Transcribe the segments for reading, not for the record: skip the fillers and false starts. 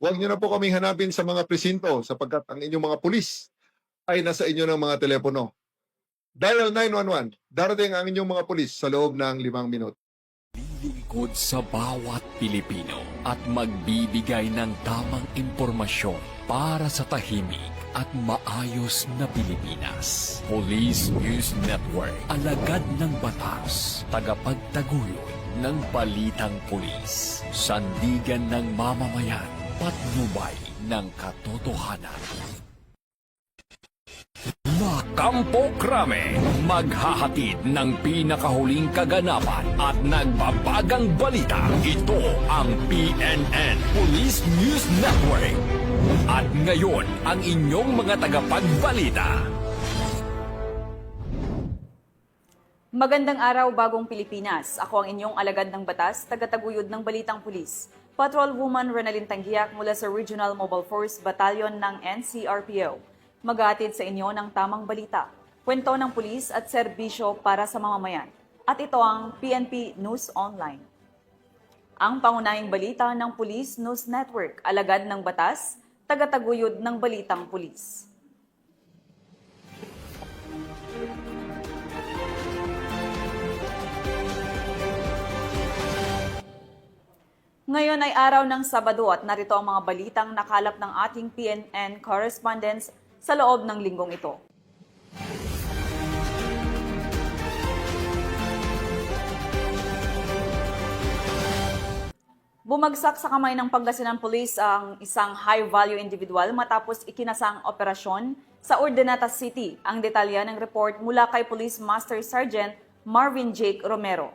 Huwag niyo na po kaming hanapin sa mga presinto sapagkat ang inyong mga pulis ay nasa inyo ng mga telepono. Dial 911. Darating ang inyong mga pulis sa loob ng 5 minuto. Lingkod sa bawat Pilipino at magbibigay ng tamang impormasyon para sa tahimik at maayos na Pilipinas. Police News Network, alagad ng batas, tagapagtaguyod ng balitang pulis, sandigan ng mamamayan, patnubay ng katotohanan. Kampo Krame, maghahatid ng pinakahuling kaganapan at nagbabagang balita. Ito ang PNN Police News Network. At ngayon, ang inyong mga tagapagbalita. Magandang araw, Bagong Pilipinas. Ako ang inyong alagad ng batas, tagataguyod ng Balitang Pulis. Patrolwoman Renalyn Tanggiak mula sa Regional Mobile Force Battalion ng NCRPO. Maghahatid sa inyo ng tamang balita, kwento ng pulis at serbisyo para sa mamamayan. At ito ang PNP News Online. Ang pangunahing balita ng Police News Network, alagad ng batas, tagataguyod ng Balitang Pulis. Ngayon ay araw ng Sabado at narito ang mga balitang nakalap ng ating PNN correspondents sa loob ng linggong ito. Bumagsak sa kamay ng Pangasinan Police ang isang high-value individual matapos ikinasang operasyon sa Urdaneta City. Ang detalya ng report mula kay Police Master Sergeant Marvin Jake Romero.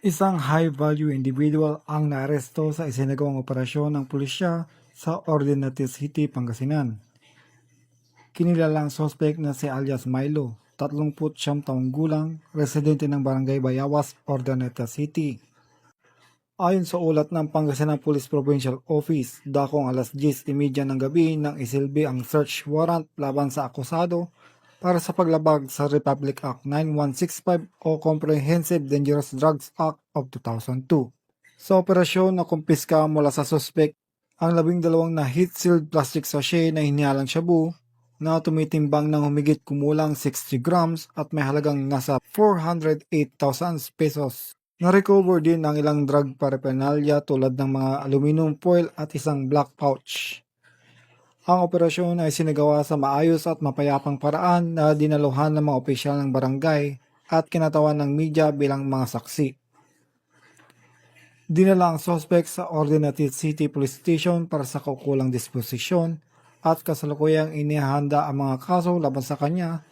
Isang high-value individual ang naaresto sa isinagawang operasyon ng pulisya sa Urdaneta City, Pangasinan. Kinilalang suspect na si alias Milo, 39 taong gulang, residente ng Barangay Bayawas, Urdaneta City. Ayon sa ulat ng Pangasinan Police Provincial Office, dakong alas 10:30 ng gabi nang isilbi ang search warrant laban sa akusado para sa paglabag sa Republic Act 9165 o Comprehensive Dangerous Drugs Act of 2002. Sa operasyon na kumpiska mula sa suspect ang 12 na heat-sealed plastic sachet na hinihalang shabu na tumitimbang ng humigit kumulang 60 grams at may halagang nasa 408,000 pesos. Na-recover din ang ilang drug paraphernalia tulad ng mga aluminum foil at isang black pouch. Ang operasyon ay sinagawa sa maayos at mapayapang paraan na dinaluhan ng mga opisyal ng barangay at kinatawan ng media bilang mga saksi. Dinala ang suspect sa Urdaneta City Police Station para sa kaukulang disposisyon at kasalukuyang inihanda ang mga kaso laban sa kanya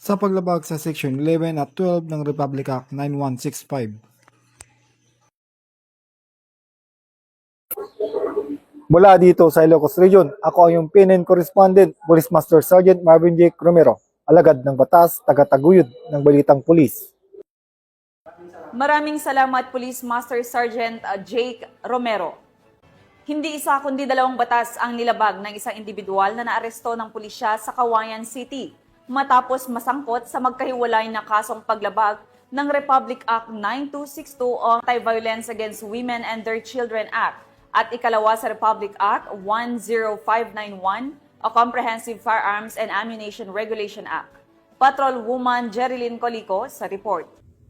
sa paglabag sa Section 11 at 12 ng Republic Act 9165. Mula dito sa Ilocos Region, ako ang iyong PNN correspondent, Police Master Sergeant Marvin Jake Romero, alagad ng batas, tagataguyod ng Balitang Pulis. Maraming salamat, Police Master Sergeant Jake Romero. Hindi isa kundi 2 batas ang nilabag ng isang individual na naaresto ng pulisya sa Cauayan City matapos masangkot sa magkahiwalay na kasong paglabag ng Republic Act 9262 o Anti-Violence Against Women and Their Children Act at ikalawa sa Republic Act 10591 o Comprehensive Firearms and Ammunition Regulation Act. Patrolwoman Jerilyn Colico sa report.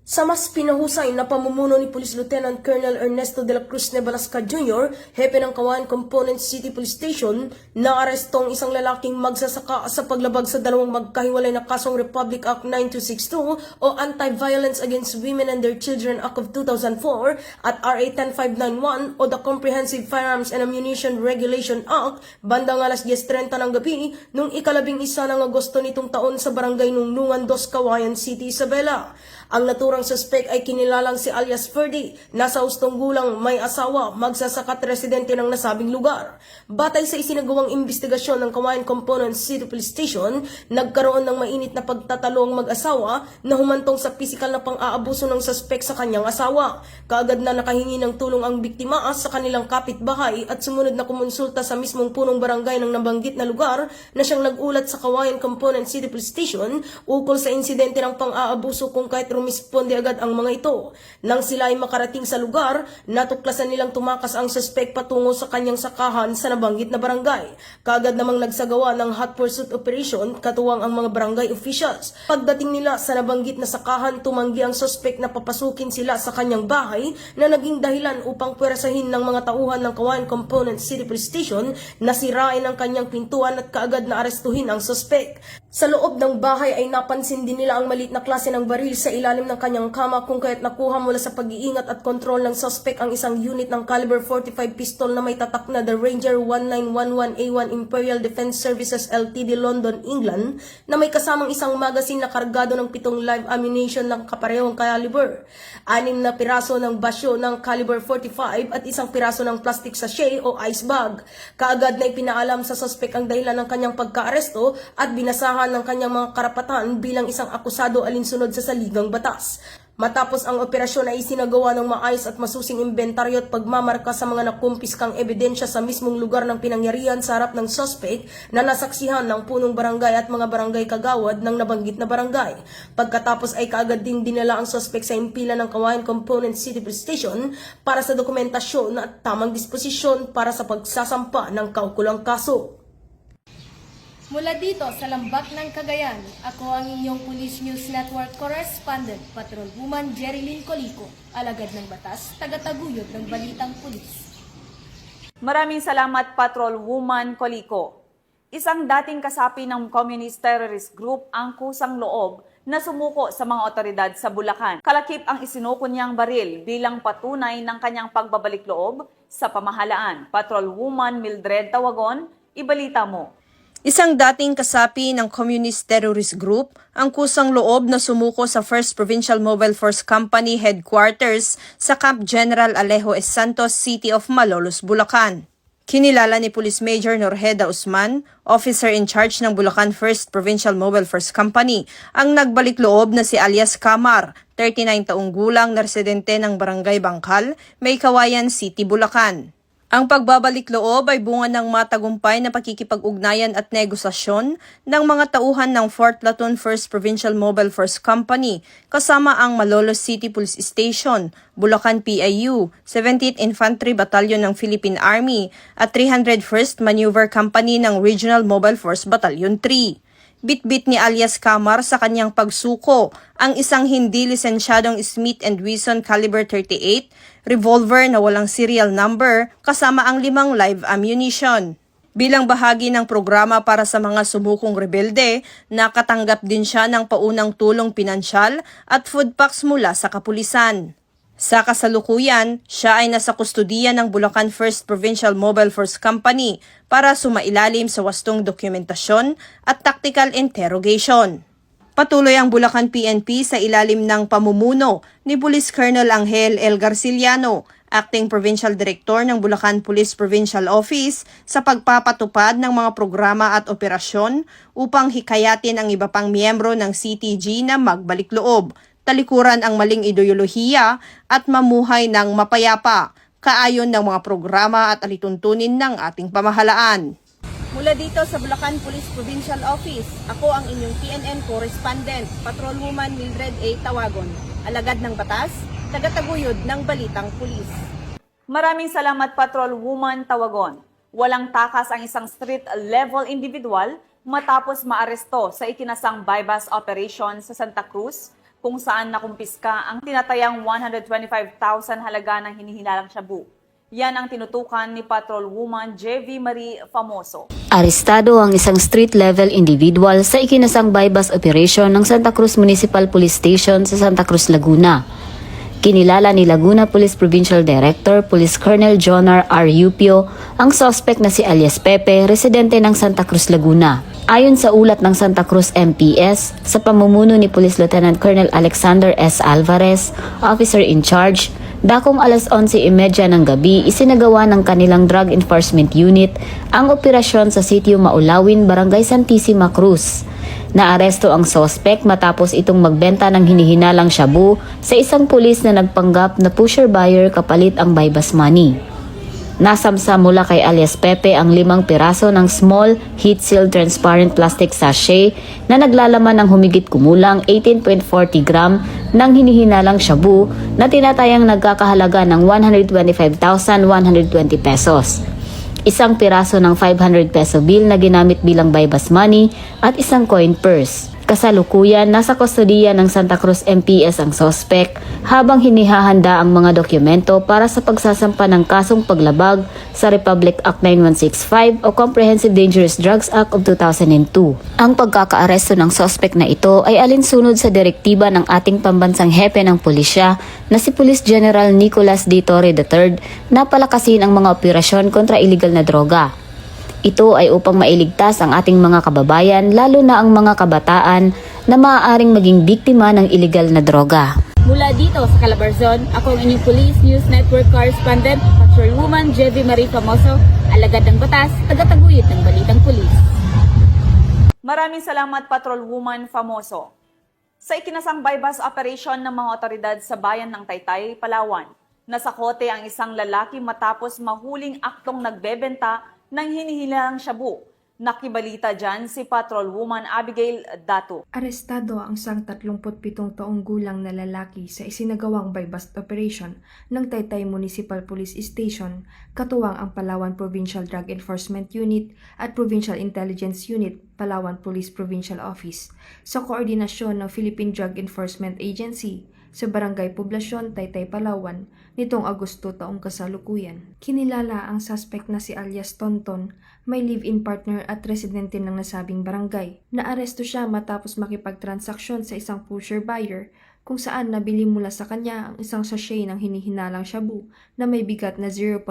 Sa mas pinahusay na pamumuno ni Police Lieutenant Colonel Ernesto de la Cruz Nebalasca Jr., hepe ng Cauayan Component City Police Station, naarestong isang lalaking magsasaka sa paglabag sa 2 magkahiwalay na kasong Republic Act 9262 o Anti-Violence Against Women and Their Children Act of 2004 at RA 10591 o the Comprehensive Firearms and Ammunition Regulation Act bandang alas 10:30 ng gabi noong 11 ng Agosto nitong taon sa Barangay Nungnungan 2, Cauayan City, Isabela. Ang naturang suspect ay kinilalang si alias Ferdy, nasa hustong gulang, may asawa, magsasakat residente ng nasabing lugar. Batay sa isinagawang investigasyon ng Cauayan Component City Police Station, nagkaroon ng mainit na pagtatalo ang mag-asawa na humantong sa pisikal na pang-aabuso ng suspect sa kanyang asawa. Kaagad na nakahingi ng tulong ang biktima sa kanilang kapitbahay at sumunod na kumonsulta sa mismong punong barangay ng nabanggit na lugar na siyang nag-ulat sa Cauayan Component City Police Station ukol sa insidente ng pang-aabuso kung kahit rumisponde agad ang mga ito. Nang sila ay makarating sa lugar, natuklasan nilang tumakas ang suspect patungo sa kanyang sakahan sa nabanggit na barangay. Kaagad namang nagsagawa ng hot pursuit operation katuwang ang mga barangay officials. Pagdating nila sa nabanggit na sakahan, tumanggi ang suspect na papasukin sila sa kanyang bahay na naging dahilan upang pwersahin ng mga tauhan ng Kawayan Component City Police Station na sirain ang kanyang pintuan at kaagad na arestuhin ang suspect. Sa loob ng bahay ay napansin din nila ang maliit na klase ng baril sa ilalim ng kanyang kama kung kaya't nakuha mula sa pag-iingat at kontrol ng suspect ang isang unit ng caliber 45 pistol na may tatak na The Ranger 1911A1 Imperial Defense Services Ltd London, England na may kasamang isang magazine na kargado ng 7 live ammunition ng kaparehong caliber, 6 na piraso ng basyo ng caliber 45 at isang piraso ng plastic sachet o ice bag. Kaagad na ipinaalam sa suspect ang dahilan ng kanyang pagkaaresto at binasahan ng kanyang mga karapatan bilang isang akusado alinsunod sa saligang batas. Matapos ang operasyon ay isinagawa ng maayos at masusing inventaryo at pagmamarka sa mga nakumpiskang ebidensya sa mismong lugar ng pinangyarihan sa harap ng suspect na nasaksihan ng punong barangay at mga barangay kagawad ng nabanggit na barangay. Pagkatapos ay kaagad din dinala ang suspect sa impila ng Kawayan Component City Police Station para sa dokumentasyon at tamang disposisyon para sa pagsasampa ng kaukulang kaso. Mula dito sa Lambak ng Cagayan, ako ang inyong Police News Network Correspondent, Patrolwoman Jerilyn Colico, alagad ng batas, tagataguyod ng balitang pulis. Maraming salamat, Patrolwoman Colico. Isang dating kasapi ng Communist Terrorist Group ang kusang loob na sumuko sa mga otoridad sa Bulacan. Kalakip ang isinuko niyang baril bilang patunay ng kanyang pagbabalik loob sa pamahalaan. Patrolwoman Mildred Tawagon, ibalita mo. Isang dating kasapi ng Communist Terrorist Group ang kusang loob na sumuko sa 1st Provincial Mobile Force Company Headquarters sa Camp General Alejo S. Santos, City of Malolos, Bulacan. Kinilala ni Police Major Norheda Usman, officer in charge ng Bulacan 1st Provincial Mobile Force Company, ang nagbalik loob na si alias Kamar, 39 taong gulang na residente ng Barangay Bangkal, May Kawayan City, Bulacan. Ang pagbabalik loob ay bunga ng matagumpay na pakikipag-ugnayan at negosasyon ng mga tauhan ng 4th Platoon 1st Provincial Mobile Force Company kasama ang Malolos City Police Station, Bulacan PIU, 17th Infantry Battalion ng Philippine Army at 301st Maneuver Company ng Regional Mobile Force Battalion 3. Bitbit ni alias Kamar sa kanyang pagsuko ang isang hindi lisensyadong Smith & Wesson caliber 38 revolver na walang serial number kasama ang 5 live ammunition. Bilang bahagi ng programa para sa mga sumukong rebelde, nakatanggap din siya ng paunang tulong pinansyal at food packs mula sa kapulisan. Sa kasalukuyan, siya ay nasa kustudiya ng Bulacan 1st Provincial Mobile Force Company para sumailalim sa wastong dokumentasyon at tactical interrogation. Patuloy ang Bulacan PNP sa ilalim ng pamumuno ni Police Colonel Angel L. Garciliano, Acting Provincial Director ng Bulacan Police Provincial Office sa pagpapatupad ng mga programa at operasyon upang hikayatin ang iba pang miyembro ng CTG na magbalik loob, talikuran ang maling ideolohiya at mamuhay ng mapayapa, kaayon ng mga programa at alituntunin ng ating pamahalaan. Mula dito sa Bulacan Police Provincial Office, ako ang inyong PNN Correspondent, Patrolwoman Mildred A. Tawagon, alagad ng batas, tagataguyod ng balitang pulis. Maraming salamat, Patrolwoman Tawagon. Walang takas ang isang street-level individual matapos maaresto sa ikinasang bypass operation sa Santa Cruz, kung saan nakumpiska ang tinatayang 125,000 halaga ng hinihinalang shabu. Yan ang tinutukan ni Patrolwoman JV Marie Famoso. Arestado ang isang street-level individual sa ikinasang bypass operation ng Santa Cruz Municipal Police Station sa Santa Cruz, Laguna. Kinilala ni Laguna Police Provincial Director Police Colonel Jonar R. Yupio ang suspect na si alias Pepe, residente ng Santa Cruz, Laguna. Ayon sa ulat ng Santa Cruz MPS, sa pamumuno ni Police Lieutenant Colonel Alexander S. Alvarez, officer in charge, dakong alas 11:30 ng gabi isinagawa ng kanilang Drug Enforcement Unit ang operasyon sa sitio Maulawin, Barangay Santissima Cruz. Naaresto ang suspect matapos itong magbenta ng hinihinalang shabu sa isang pulis na nagpanggap na pusher buyer kapalit ang bypass money. Nasamsa mula kay alias Pepe ang 5 piraso ng small, heat-sealed transparent plastic sachet na naglalaman ng humigit kumulang 18.40 gram ng hinihinalang shabu na tinatayang nagkakahalaga ng 125,120 pesos. Isang piraso ng 500 peso bill na ginamit bilang buy-bus money at isang coin purse. Kasalukuyan, nasa kustodiya ng Santa Cruz MPS ang sospek habang hinihahanda ang mga dokumento para sa pagsasampa ng kasong paglabag sa Republic Act 9165 o Comprehensive Dangerous Drugs Act of 2002. Ang pagkakaaresto ng sospek na ito ay alinsunod sa direktiba ng ating pambansang hepe ng pulisya na si Police General Nicolas D. Torre III na palakasin ang mga operasyon kontra illegal na droga. Ito ay upang mailigtas ang ating mga kababayan, lalo na ang mga kabataan na maaaring maging biktima ng illegal na droga. Mula dito sa Calabarzon, ako ang inyong Police News Network Correspondent, Patrolwoman Jevie Marie Famoso, alagad ng batas, tagataguyod ng balitang pulis. Maraming salamat, Patrolwoman Famoso. Sa ikinasang bypass operation ng mga otoridad sa bayan ng Taytay, Palawan, nasakote ang isang lalaki matapos mahuling aktong nagbebenta ng hinihilalang shabu. Nakibalita dyan si Patrolwoman Abigail Dato. Arestado ang isang 37 taong gulang na lalaki sa isinagawang bypass operation ng Taytay Municipal Police Station, katuwang ang Palawan Provincial Drug Enforcement Unit at Provincial Intelligence Unit, Palawan Police Provincial Office, sa koordinasyon ng Philippine Drug Enforcement Agency sa Barangay Poblasyon, Taytay, Palawan, nitong Agosto taong kasalukuyan. Kinilala ang suspect na si alias Tonton, may live-in partner at residente ng nasabing barangay. Naaresto siya matapos makipagtransaksyon sa isang pusher buyer kung saan nabili mula sa kanya ang isang sachet ng hinihinalang shabu na may bigat na 0.59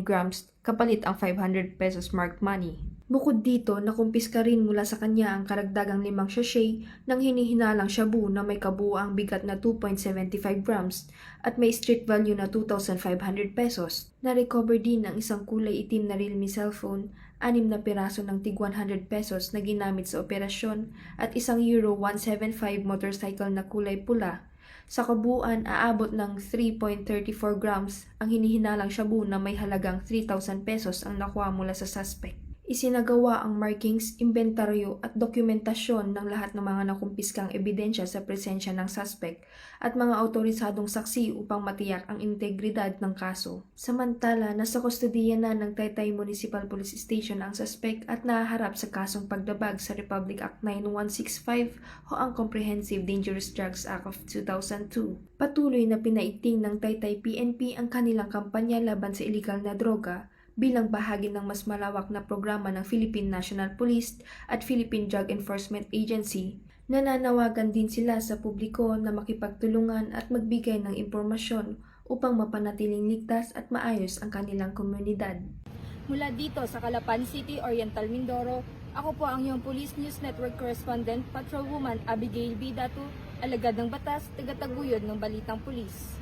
grams kapalit ang 500 pesos marked money. Bukod dito, nakumpiska rin mula sa kanya ang karagdagang 5 sachet ng hinihinalang shabu na may kabuuang bigat na 2.75 grams at may street value na 2,500 pesos. Na-recover din ang isang kulay itim na Realme cellphone, 6 na piraso ng tig 100 pesos na ginamit sa operasyon at isang Euro 175 motorcycle na kulay pula. Sa kabuuan, aabot ng 3.34 grams ang hinihinalang shabu na may halagang 3,000 pesos ang nakuha mula sa suspect. Isinagawa ang markings, inventaryo at dokumentasyon ng lahat ng mga nakumpiskang ebidensya sa presensya ng suspect at mga autorisadong saksi upang matiyak ang integridad ng kaso. Samantala, nasa kustodiya na ng Taytay Municipal Police Station ang suspect at nahaharap sa kasong pagdabag sa Republic Act 9165 o ang Comprehensive Dangerous Drugs Act of 2002. Patuloy na pinaiting ng Taytay PNP ang kanilang kampanya laban sa illegal na droga bilang bahagi ng mas malawak na programa ng Philippine National Police at Philippine Drug Enforcement Agency. Nananawagan din sila sa publiko na makipagtulungan at magbigay ng impormasyon upang mapanatiling ligtas at maayos ang kanilang komunidad. Mula dito sa Calapan City, Oriental Mindoro, ako po ang iyong Police News Network Correspondent, Patrolwoman Abigail B. Dato, alagad ng batas, tagataguyod ng balitang pulis.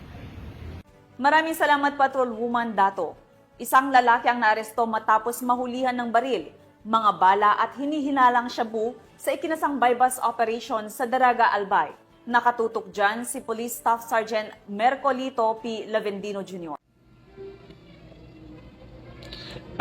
Maraming salamat, Patrolwoman Dato. Isang lalaki ang naaresto matapos mahulihan ng baril, mga bala at hinihinalang shabu sa ikinasang bypass operation sa Daraga, Albay. Nakatutok dyan si Police Staff Sergeant Mercolito P. Lavendino Jr.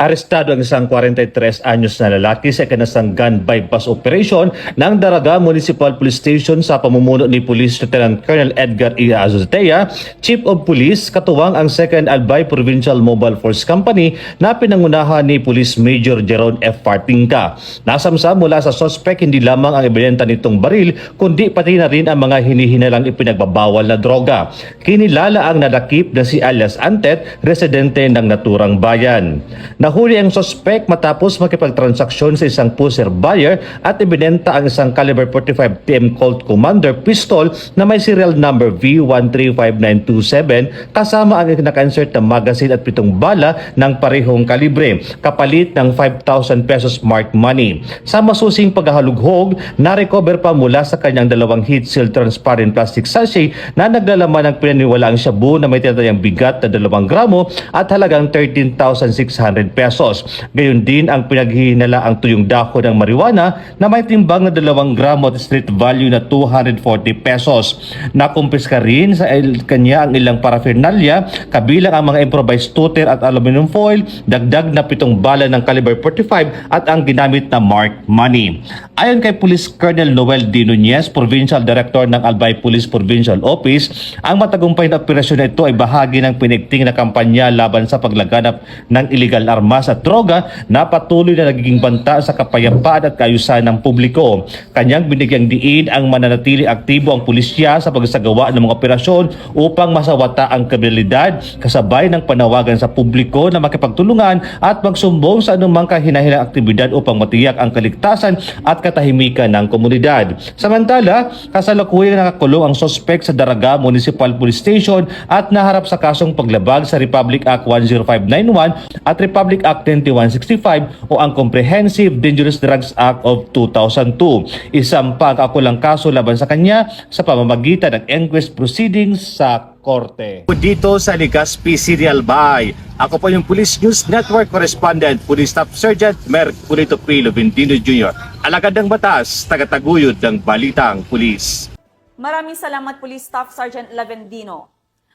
Arestado ang isang 43 anyos na lalaki sa ikinasang gun bypass operation ng Daraga Municipal Police Station sa pamumuno ni Police Lieutenant Colonel Edgar E. Azotea, Chief of Police, katuwang ang 2nd Albay Provincial Mobile Force Company na pinangunahan ni Police Major Jeron F. Partingka. Nasamsa mula sa suspect hindi lamang ang ebidensya nitong baril, kundi pati na rin ang mga hinihinalang ipinagbabawal na droga. Kinilala ang nadakip na si alias Antet, residente ng naturang bayan. Nahuli ang suspect matapos makipagtransaksyon sa isang pusher buyer at ibinenta ang isang caliber 45 TM Colt Commander pistol na may serial number V135927 kasama ang naka-insert na magazine at 7 bala ng parehong kalibre, kapalit ng 5,000 pesos marked money. Sa masusing paghahalughog, na-recover pa mula sa kanyang 2 heat-sealed transparent plastic sachet na naglalaman ng pinaniwalaang shabu na may tinatayang bigat na 2 gramo at halagang 13,600 pesos. pesos. Gayon din ang pinaghihinala ang tuyong dako ng marijuana na may timbang na 2 gramo at street value na 240 pesos. Nakumpiska rin sa kanya ang ilang paraphernalia, kabilang ang mga improvised tutor at aluminum foil, dagdag na 7 bala ng caliber 45 at ang ginamit na marked money. Ayon kay Police Colonel Noel D. Nunez, Provincial Director ng Albay Police Provincial Office, ang matagumpay na operasyon na ito ay bahagi ng pinigting na kampanya laban sa paglaganap ng iligal armas at droga na patuloy na nagiging banta sa kapayapaan at kaayusan ng publiko. Kanyang binigyang diin ang mananatili aktibo ang pulisya sa pagsagawa ng mga operasyon upang masawata ang kriminalidad, kasabay ng panawagan sa publiko na makipagtulungan at magsumbong sa anumang kahinahinang aktibidad upang matiyak ang kaligtasan at katahimikan ng komunidad. Samantala, kasalukuyang nakakulong ang sospek sa Daraga Municipal Police Station at naharap sa kasong paglabag sa Republic Act 10591 at Republic Act 2165 o ang Comprehensive Dangerous Drugs Act of 2002. Isang pagkakulang kaso laban sa kanya sa pamamagitan ng inquest proceedings sa korte. Dito sa Legazpi Serial Bay, ako po yung Police News Network Correspondent, Police Staff Sergeant Merculito P. Loventino Jr. Alagad ng batas, tagataguyod ng balitang pulis. Maraming salamat Police Staff Sergeant Lavendino.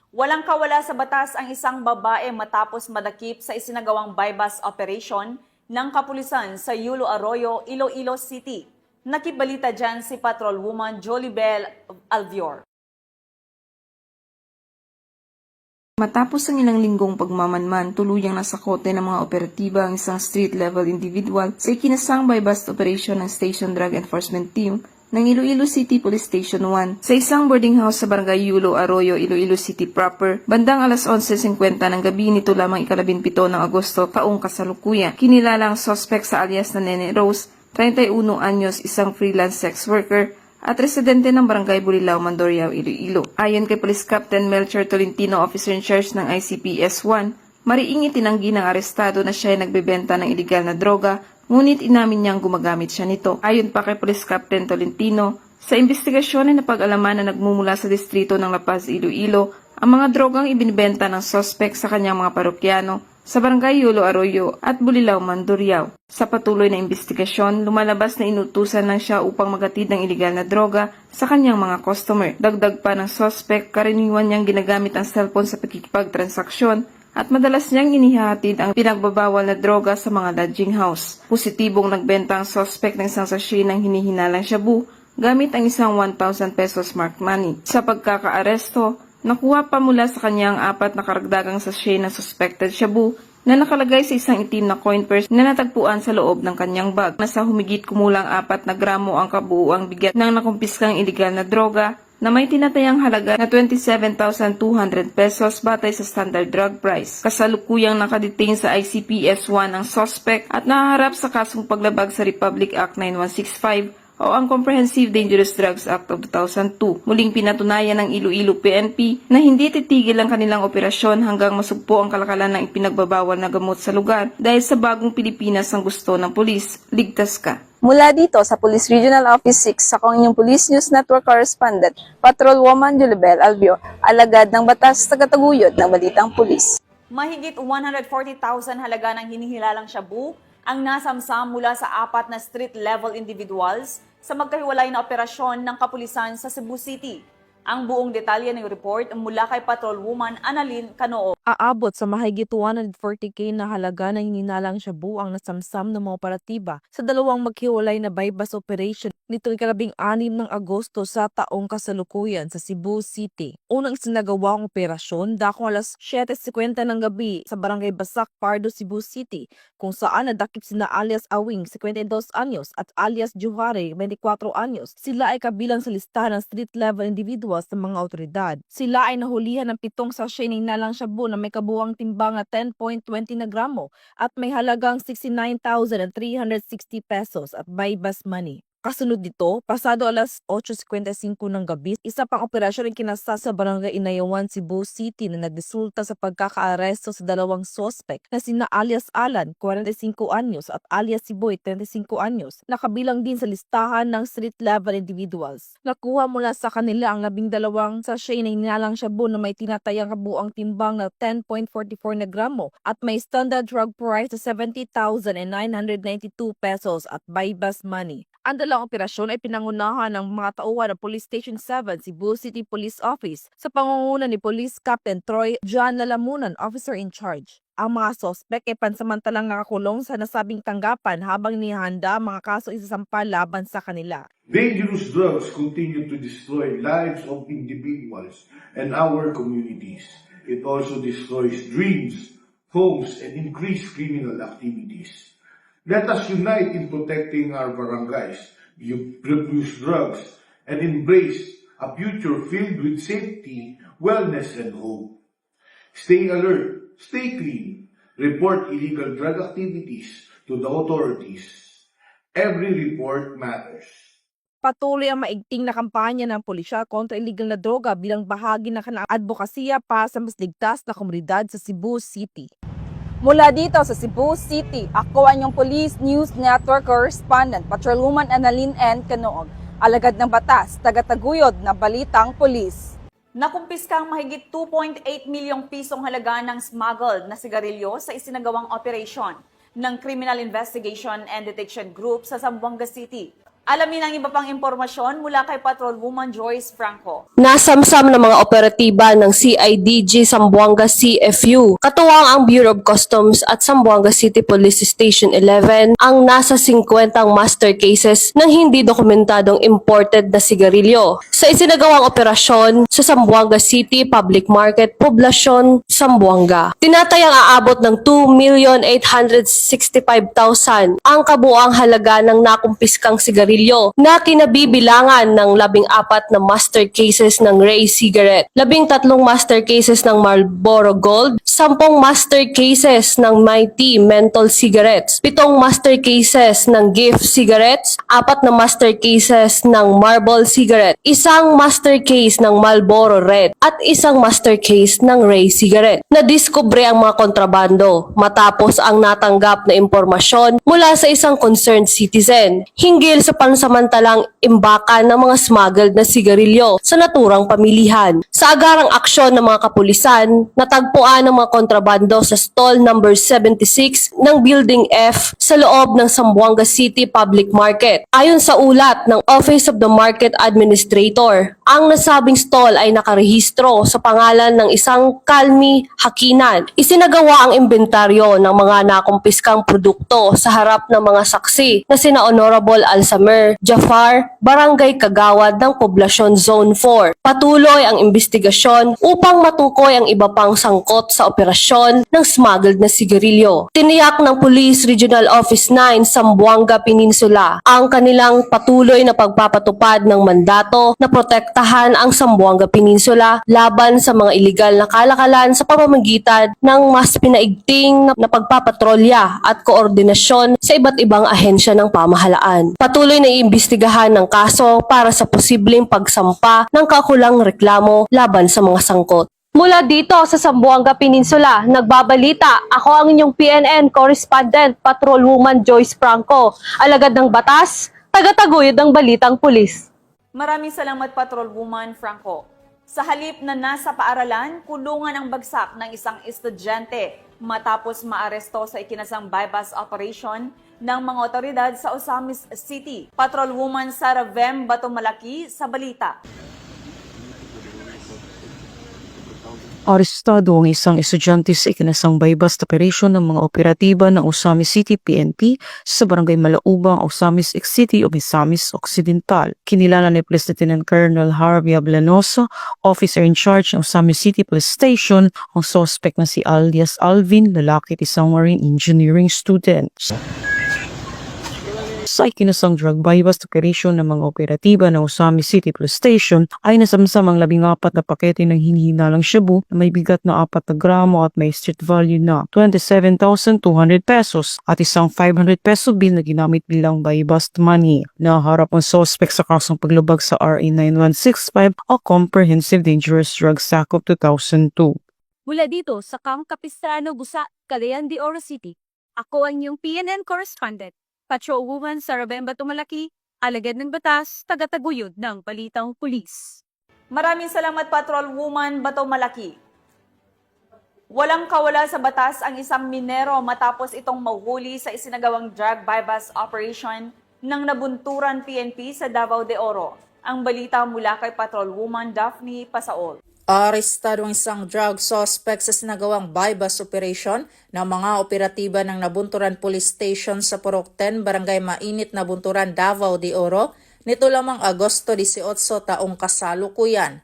Walang kawala sa batas ang isang babae matapos madakip sa isinagawang bypass operation ng kapulisan sa Yulo Arroyo, Iloilo City. Nakibalita dyan si Patrolwoman Jolibel Alvior. Matapos ang ilang linggong pagmamanman, tuluyang nasa kote ng mga operatiba ang isang street-level individual sa ikinasang bypass operation ng Station Drug Enforcement Team ng Iloilo City Police Station 1 sa isang boarding house sa Barangay Yulo Arroyo, Iloilo City proper. Bandang alas 11:50 ng gabi nito lamang 17 ng Agosto taong kasalukuyan. Kinilala ang suspect sa alias na Nene Rose, 31 anyos, isang freelance sex worker at residente ng Barangay Bulilao, Mandurriao, Iloilo. Ayon kay Police Captain Melchor Tolentino, officer in charge ng ICPS 1, mariing itinanggi ng arestado na siya ay nagbebenta ng iligal na droga, ngunit inamin niyang gumagamit siya nito. Ayon pa kay Police Captain Tolentino, sa investigasyon ay napag-alaman na nagmumula sa distrito ng La Paz, Iloilo, ang mga drogang ibinibenta ng suspect sa kanyang mga parokyano sa Barangay Yulo Arroyo at Bulilao, Mandurriao. Sa patuloy na investigasyon, lumalabas na inutusan lang siya upang magatid ng iligal na droga sa kanyang mga customer. Dagdag pa ng suspect, karaniwan niyang ginagamit ang cellphone sa pakikipagtransaksyon at madalas niyang inihahatid ang pinagbabawal na droga sa mga lodging house. Positibong nagbenta ang suspect ng isang sachet ng hinihinalang shabu gamit ang isang 1,000 pesos marked money. Sa pagkakaaresto, nakuha pa mula sa kanyang 4 na karagdagang sachet ng suspected shabu na nakalagay sa isang itim na coin purse na natagpuan sa loob ng kanyang bag. Nasa humigit kumulang 4 na gramo ang kabuuang bigat ng nakumpiskang iligal na droga na may tinatayang halaga na 27,200 pesos batay sa standard drug price. Kasalukuyang nakadetain sa ICPS 1 ang suspect at nahaharap sa kasong paglabag sa Republic Act 9165 o ang Comprehensive Dangerous Drugs Act of 2002. Muling pinatunayan ng Iloilo PNP na hindi titigil ang kanilang operasyon hanggang masugpo ang kalakalan ng ipinagbabawal na gamot sa lugar dahil sa bagong Pilipinas ang gusto ng pulis. Ligtas ka. Mula dito sa Police Regional Office 6, ako ang inyong Police News Network Correspondent, Patrolwoman Jolibel Alvio, alagad ng batas, tagataguyod ng balitang pulis. Mahigit 140,000 halaga ng hinihilalang shabu ang nasamsam mula sa 4 na street-level individuals sa magkahiwalay na operasyon ng kapulisan sa Cebu City. Ang buong detalye ng report mula kay Patrolwoman Annalyn Canoo. Aabot sa mahigit 140k na halaga ng hininalang shabu ang nasamsam ng mga operatiba sa dalawang maghiwalay na bypass operation nitong 16 ng Agosto sa taong kasalukuyan sa Cebu City. Unang isinagawa ang operasyon dakong alas 7:50 ng gabi sa Barangay Basak, Pardo, Cebu City, kung saan nadakip sina alias Awing, 52 anyos at alias Juhare, 24 anyos. Sila ay kabilang sa listahan ng street-level individuals sa mga otoridad. Sila ay nahulihan ng 7 sachet ng hinalang shabu na may kabuuang timbang na 10.20 na gramo at may halagang 69,360 pesos at bypass money. Kasunod dito, pasado alas 8:55 ng gabi, isa pang operasyon ang kinasa sa Barangay Inayawan, Cebu City na nagresulta sa pagkakaaresto sa dalawang sospek na sina alias Alan, 45 anyos at alias Siboy, 35 anyos, na kabilang din sa listahan ng street-level individuals. Nakuha mula sa kanila ang 12 sachet na hinalang shabu na may tinatayang kabuang timbang na 10.44 na gramo at may standard drug price na 70,992 pesos at buy-bus money. Ang dalawang operasyon ay pinangunahan ng mga tauhan ng Police Station 7 Cebu City Police Office sa pangunguna ni Police Captain Troy John Lalamunan, officer in charge. Ang mga sospek ay pansamantalang nakakulong sa nasabing tanggapan habang nihanda ang mga kaso isasampa laban sa kanila. Dangerous drugs continue to destroy lives of individuals and our communities. It also destroys dreams, homes, and increase criminal activities. Let us unite in protecting our barangays, refuse drugs, and embrace a future filled with safety, wellness, and hope. Stay alert, stay clean, report illegal drug activities to the authorities. Every report matters. Patuloy ang maigting na kampanya ng pulisya kontra illegal na droga bilang bahagi ng kanilang advokasya para sa mas ligtas na komunidad sa Cebu City. Mula dito sa Cebu City, ako ang inyong Police News Network Correspondent, Patrolwoman Annalyn N. Canoog, alagad ng batas, tagataguyod na balitang pulis. Nakumpiska ang mahigit 2.8 milyong pisong halaga ng smuggled na sigarilyo sa isinagawang operasyon ng Criminal Investigation and Detection Group sa Zamboanga City. Alamin ang iba pang impormasyon mula kay Patrolwoman Joyce Franco. Nasamsam ng mga operatiba ng CIDG Zamboanga CFU, katuwang ang Bureau of Customs at Zamboanga City Police Station 11 ang nasa 50 master cases ng hindi dokumentadong imported na sigarilyo sa isinagawang operasyon sa Zamboanga City Public Market, Poblasyon, Zamboanga. Tinatayang aabot ng 2,865,000 ang kabuang halaga ng nakumpiskang sigarilyo na kinabibilangan ng 14 na master cases ng Ray Cigarette, 13 master cases ng Marlboro Gold, 10 master cases ng Mighty Menthol Cigarettes, 7 master cases ng Gift Cigarettes, 4 na master cases ng Marlboro Cigarette, 1 master case ng Marlboro Red, at 1 master case ng Ray Cigarette. Nadiskubre ang mga kontrabando matapos ang natanggap na impormasyon mula sa isang concerned citizen hinggil sa pansamantalang imbakan ng mga smuggled na sigarilyo sa naturang pamilihan. Sa agarang aksyon ng mga kapulisan, natagpuan ang mga kontrabando sa stall number 76 ng Building F sa loob ng Zamboanga City Public Market. Ayon sa ulat ng Office of the Market Administrator, ang nasabing stall ay nakarehistro sa pangalan ng isang Kalmi Hakinan. Isinagawa ang inventaryo ng mga nakumpiskang produkto sa harap ng mga saksi na sina Honorable Alsamer Jafar, Barangay Kagawad ng Poblasyon Zone 4. Patuloy ang investigasyon upang matukoy ang iba pang sangkot sa operasyon ng smuggled na sigarilyo. Tiniyak ng Police Regional Office 9 Zamboanga Peninsula ang kanilang patuloy na pagpapatupad ng mandato na protektahan ang Zamboanga Peninsula laban sa mga iligal na kalakalan sa pamamagitan ng mas pinaigting na pagpapatrolya at koordinasyon sa iba't ibang ahensya ng pamahalaan. Patuloy na iimbestigahan ng kaso para sa posibleng pagsampa ng kaukulang reklamo laban sa mga sangkot. Mula dito sa Zamboanga Peninsula, nagbabalita ako ang inyong PNN Correspondent, Patrolwoman Joyce Franco, alagad ng batas, tagataguyod ng balitang pulis. Maraming salamat, Patrolwoman Franco. Sa halip na nasa paaralan, kulungan ang bagsak ng isang estudyante matapos maaresto sa ikinasang bypass operation ng mga otoridad sa Osamis City. Patrolwoman Sara Vem Batomalaki sa balita. Arestado ang isang estudyante sa ikinasang bypass operation ng mga operatiba ng Osamis City PNP sa Barangay Malaubang, Osamis City o Misamis Occidental. Kinilala ni Police Lieutenant Colonel Harvey Ablanoso, officer in charge ng Osamis City Police Station, ang suspect na si alias Alvin, lalaki at isang marine engineering student. sa ikinasang drug buy-bust operation ng mga operatiba ng Usami City Police Station ay nasamsamang 14 na pakete ng hinihinalang shabu na may bigat na 4 na gramo at may street value na 27,200 pesos at isang 500 peso bill na ginamit bilang buy-bust money. Naharap ang suspect sa kasong paglabag sa RA 9165 o Comprehensive Dangerous Drugs Act of 2002. Mula dito sa Camp Capistrano, Busa, Cagayan de Oro City, ako ang iyong PNN correspondent, Patrolwoman Sara Bemba Tumalaki, alagad ng batas, tagataguyod ng balitang pulis. Maraming salamat, Patrolwoman Bato Malaki. Walang kawala sa batas ang isang minero matapos itong mahuli sa isinagawang drug buy-bust operation ng nabunturan PNP sa Davao de Oro. Ang balita mula kay Patrolwoman Daphne Pasaol. Arestado ang isang drug suspect sa sinagawang buy-bust operation ng mga operatiba ng Nabunturan Police Station sa Purok 10, Barangay Mainit, Nabunturan, Davao de Oro, nito lamang Agosto 18 taong kasalukuyan.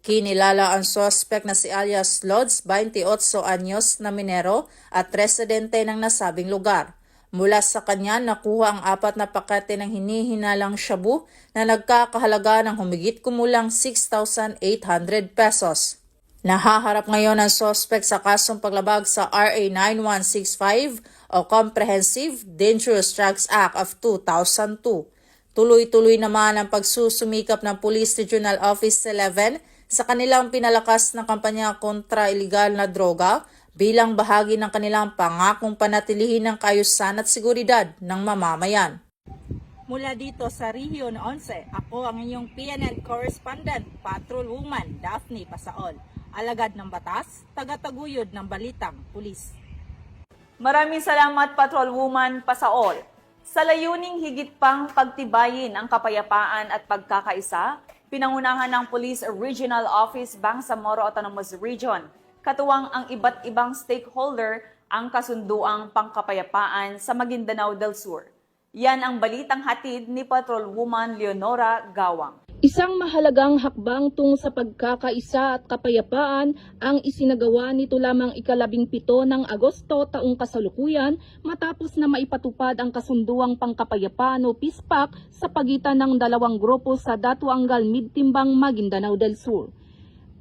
Kinilala ang suspect na si alias Lods, 28 anyos na minero at residente ng nasabing lugar. Mula sa kanya, nakuha ang 4 na pakete ng hinihinalang shabu na nagkakahalaga ng humigit kumulang 6,800 pesos. Nahaharap ngayon ang suspect sa kasong paglabag sa RA 9165 o Comprehensive Dangerous Drugs Act of 2002. Tuloy-tuloy naman ang pagsusumikap ng Police Regional Office 11 sa kanilang pinalakas na kampanya kontra iligal na droga bilang bahagi ng kanilang pangakong panatilihin ng kaayusan at seguridad ng mamamayan. Mula dito sa Region 11, ako ang inyong PNN correspondent, Patrolwoman Daphne Pasaol, alagad ng batas, tagataguyod ng balitang pulis. Maraming salamat, Patrolwoman Pasaol. Sa layuning higit pang pagtibayin ang kapayapaan at pagkakaisa, pinangunahan ng Police Regional Office Bangsamoro Autonomous Region, katuwang ang iba't ibang stakeholder ang kasunduang pangkapayapaan sa Maguindanao del Sur. Yan ang balitang hatid ni Patrolwoman Leonora Gawang. Isang mahalagang hakbang tung sa pagkakaisa at kapayapaan ang isinagawa nito lamang ika-17 ng Agosto taong kasalukuyan matapos na maipatupad ang kasunduang pangkapayapaan o Peace Pact sa pagitan ng dalawang grupo sa Datuangal Midtimbang, Maguindanao del Sur.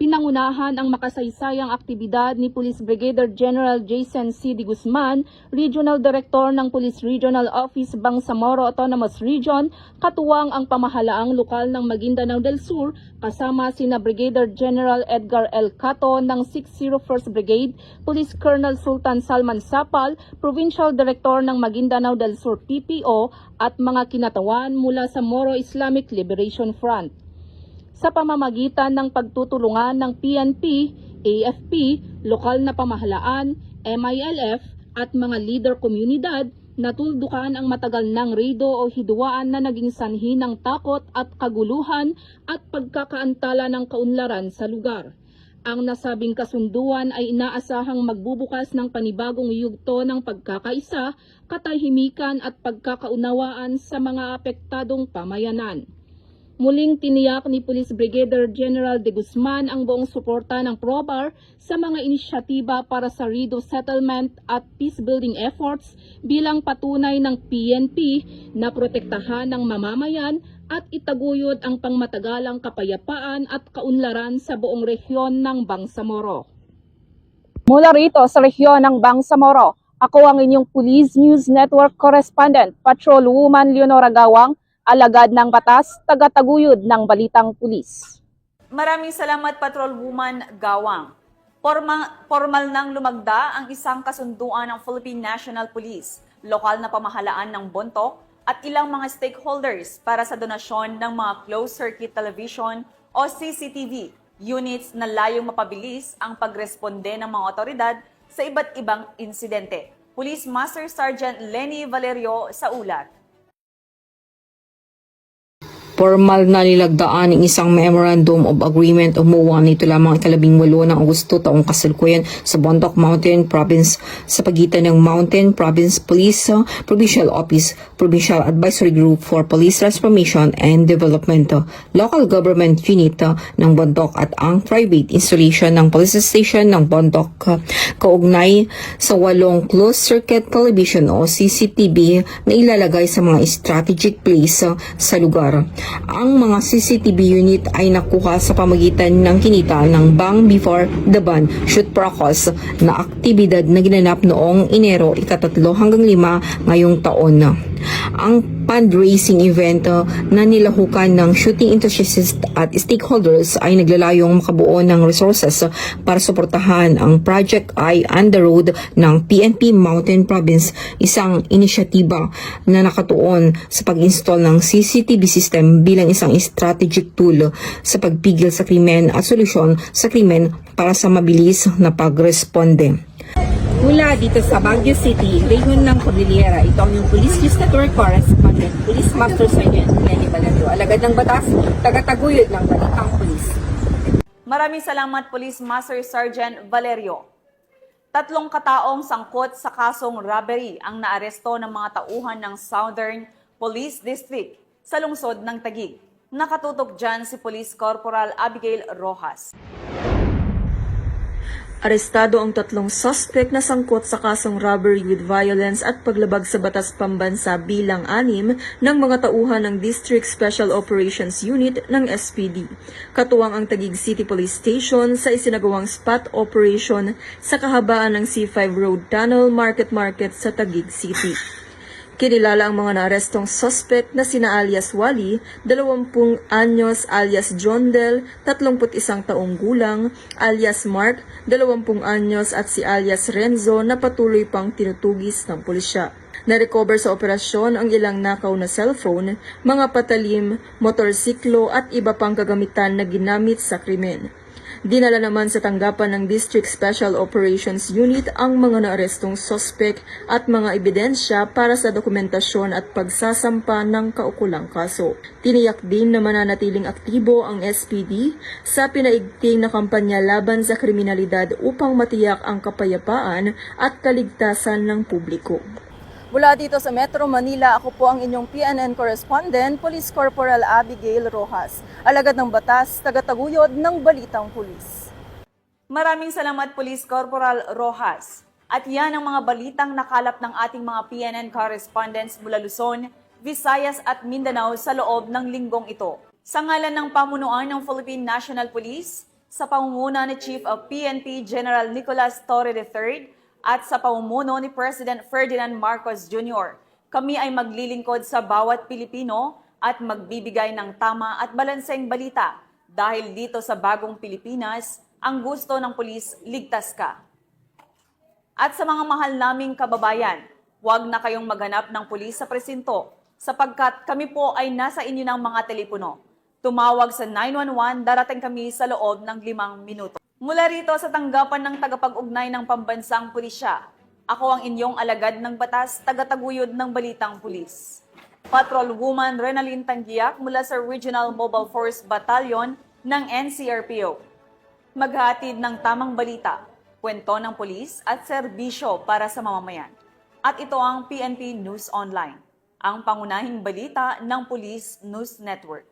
Pinangunahan ang makasaysayang aktibidad ni Police Brigadier General Jason C. de Guzman, Regional Director ng Police Regional Office Bangsamoro Autonomous Region, katuwang ang pamahalaang lokal ng Maguindanao del Sur, kasama sina Brigadier General Edgar L. Cato ng 601st Brigade, Police Colonel Sultan Salman Sapal, Provincial Director ng Maguindanao del Sur PPO at mga kinatawan mula sa Moro Islamic Liberation Front. Sa pamamagitan ng pagtutulungan ng PNP, AFP, lokal na pamahalaan, MILF at mga leader komunidad, natuldukan ang matagal ng raido o hidwaan na naging sanhi ng takot at kaguluhan at pagkakaantala ng kaunlaran sa lugar. Ang nasabing kasunduan ay inaasahang magbubukas ng panibagong yugto ng pagkakaisa, katahimikan at pagkakaunawaan sa mga apektadong pamayanan. Muling tiniyak ni Police Brigadier General de Guzman ang buong suporta ng PROBAR sa mga inisyatiba para sa RIDO settlement at peacebuilding efforts bilang patunay ng PNP na protektahan ng mamamayan at itaguyod ang pangmatagalang kapayapaan at kaunlaran sa buong rehiyon ng Bangsamoro. Mula rito sa rehiyon ng Bangsamoro, ako ang inyong Police News Network correspondent, Patrolwoman Leonora Gawang, alagad ng batas, tagataguyod ng balitang pulis. Maraming salamat, Patrolwoman Gawang. Formal nang lumagda ang isang kasunduan ng Philippine National Police, lokal na pamahalaan ng Bontoc at ilang mga stakeholders para sa donasyon ng mga closed-circuit television o CCTV units na layong mapabilis ang pagresponde ng mga otoridad sa iba't ibang insidente. Police Master Sergeant Lenny Valerio sa ulat. Formal na nilagdaan ng isang Memorandum of Agreement o MOA nito lamang 18 ng Agosto taong kasalukuyan sa Bondoc Mountain Province sa pagitan ng Mountain Province Police Provincial Office, Provincial Advisory Group for Police Transformation and Development, Local Government Unit ng Bondoc at ang private installation ng police station ng Bondoc kaugnay sa 8 closed-circuit television o CCTV na ilalagay sa mga strategic place sa lugar. Ang mga CCTV unit ay nakuha sa pamagitan ng kinita ng Bang Before the Ban Shoot for a Cause na aktibidad na ginanap noong Enero 3 hanggang 5 ngayong taon. Ang fundraising event na nilahukan ng shooting enthusiasts at stakeholders ay naglalayong makabuo ng resources para suportahan ang Project Eye on the Road ng PNP Mountain Province, isang inisyatiba na nakatuon sa pag-install ng CCTV system bilang isang strategic tool sa pagpigil sa krimen at solusyon sa krimen para sa mabilis na pagresponde. Mula dito sa Baguio City, rehiyon ng Cordillera, ito ang yung Police News Network Correspondent, Police Master Sergeant Lenny Baladio, alagad ng batas, tagataguyod ng balitang pulis. Maraming salamat, Police Master Sergeant Valerio. 3 kataong sangkot sa kasong robbery ang naaresto ng mga tauhan ng Southern Police District sa lungsod ng Taguig. Nakatutok dyan si Police Corporal Abigail Rojas. Arestado ang 3 suspect na sangkot sa kasong robbery with violence at paglabag sa batas pambansa bilang 6 ng mga tauhan ng District Special Operations Unit ng SPD. Katuwang ang Taguig City Police Station sa isinagawang spot operation sa kahabaan ng C5 Road Tunnel Market sa Taguig City. Kinilala ang mga naarestong suspect na sina alias Wally, 20 anyos alias John Del, 31 taong gulang, alias Mark, 20 anyos at si alias Renzo na patuloy pang tinutugis ng pulisya. Na-recover sa operasyon ang ilang nakaw na cellphone, mga patalim, motorsiklo at iba pang kagamitan na ginamit sa krimen. Dinala naman sa tanggapan ng District Special Operations Unit ang mga naarestong suspect at mga ebidensya para sa dokumentasyon at pagsasampa ng kaukulang kaso. Tiniyak din na mananatiling aktibo ang SPD sa pinaigting na kampanya laban sa kriminalidad upang matiyak ang kapayapaan at kaligtasan ng publiko. Mula dito sa Metro Manila, ako po ang inyong PNN correspondent, Police Corporal Abigail Rojas. Alagad ng batas, tagataguyod ng Balitang Pulis. Maraming salamat, Police Corporal Rojas. At yan ang mga balitang nakalap ng ating mga PNN correspondents mula Luzon, Visayas at Mindanao sa loob ng linggong ito. Sa ngalan ng pamunuan ng Philippine National Police, sa pangunguna ni Chief of PNP General Nicolas Torre III, at sa pamumuno ni President Ferdinand Marcos Jr., kami ay maglilingkod sa bawat Pilipino at magbibigay ng tama at balanseng balita dahil dito sa bagong Pilipinas, ang gusto ng pulis, ligtas ka. At sa mga mahal naming kababayan, huwag na kayong maghanap ng pulis sa presinto sapagkat kami po ay nasa inyo ng mga telepono. Tumawag sa 911, darating kami sa loob ng 5 minuto. Mula rito sa tanggapan ng tagapag-ugnay ng pambansang pulisya, ako ang inyong alagad ng batas, tagataguyod ng Balitang Pulis. Patrolwoman Renalyn Tangiak mula sa Regional Mobile Force Battalion ng NCRPO. Maghatid ng tamang balita, kwento ng pulis at serbisyo para sa mamamayan. At ito ang PNP News Online, ang pangunahing balita ng Police News Network.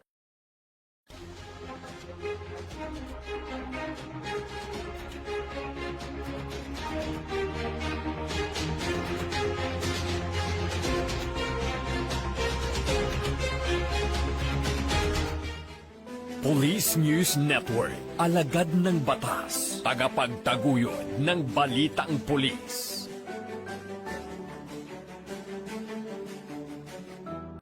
Police News Network, alagad ng batas, tagapagtaguyod ng balitang pulis.